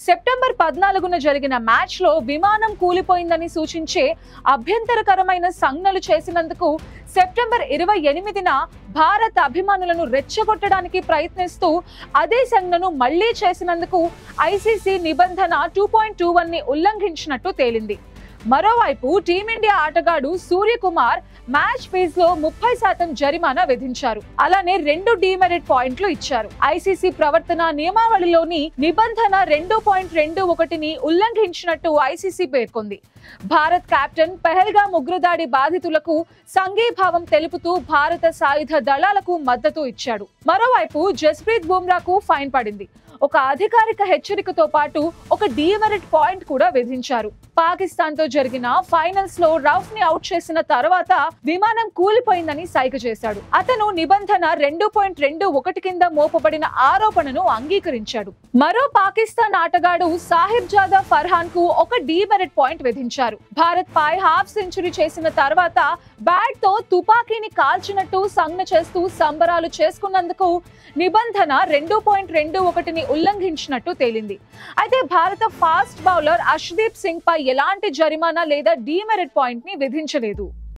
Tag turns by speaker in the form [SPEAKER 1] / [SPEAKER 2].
[SPEAKER 1] September 14న జరిగిన match లో విమానం కూలిపోయిందని సూచించే అభ్యంతరకరమైన సంజ్ఞలు చేసినందుకు సెప్టెంబర్ 28న భారత్ అభిమానులను రెచ్చగొట్టడానికి ప్రయత్నిస్తూ అదే సంజ్ఞను మళ్లీ చేసినందుకు ఐసీసీ నిబంధన 2.21 ని ఉల్లంఘించినట్టు తేలింది. మరోవైపు టీమిండియా ఆటగాడు సూర్యకుమార్ మ్యాచ్ ఫీజ్ లో 30% జరిమానా విధించారు. అలానే 2 డీమెరిట్ పాయింట్లు ఇచ్చారు. ఐసీసీ ప్రవర్తన నియమావళిలోని నిబంధన 2.21ని ఉల్లంఘించినట్టు ఐసీసీ పేర్కొంది. భారత్ కెప్టెన్ పెహల్గాం ఉగ్రదాడి బాధితులకు సంఘీభావం తెలుపుతూ భారత సాయుధ దళాలకు మద్దతు ఇచ్చాడు. మరోవైపు జస్ప్రీత్ బుమ్రాకు ఫైన్ పడింది. ఒక అధికారిక హెచ్చరికతో పాటు ఒక డీమెరిట్ పాయింట్ కూడా విధించారు. పాకిస్తాన్ తో జరిగిన ఫైనల్స్ లో రౌఫ్ ని అవుట్ చేసిన తర్వాత విమానం కూలిపోయిందని సైగ చేశాడు. అతను నిబంధన 2.21 కింద మోపబడిన ఆరోపణను అంగీకరించాడు. మరో పాకిస్తాన్ ఆటగాడు సాహిబ్ జాదా ఫర్హాన్ కు ఒక డీమెరిట్ పాయింట్ విధించారు. భారత్ పై హాఫ్ సెంచరీ చేసిన తర్వాత బ్యాట్ తో తుపాకీని కాల్చినట్టు సంజ్ఞ చేస్తూ సంబరాలు చేసుకున్నందుకు నిబంధన 2.21ని ఉల్లంఘించినట్టు తేలింది. అయితే భారత ఫాస్ట్ బౌలర్ అర్షదీప్ సింగ్ పై ఎలాంటి జరిమానా లేదా డీమెరిట్ పాయింట్ ని విధించలేదు.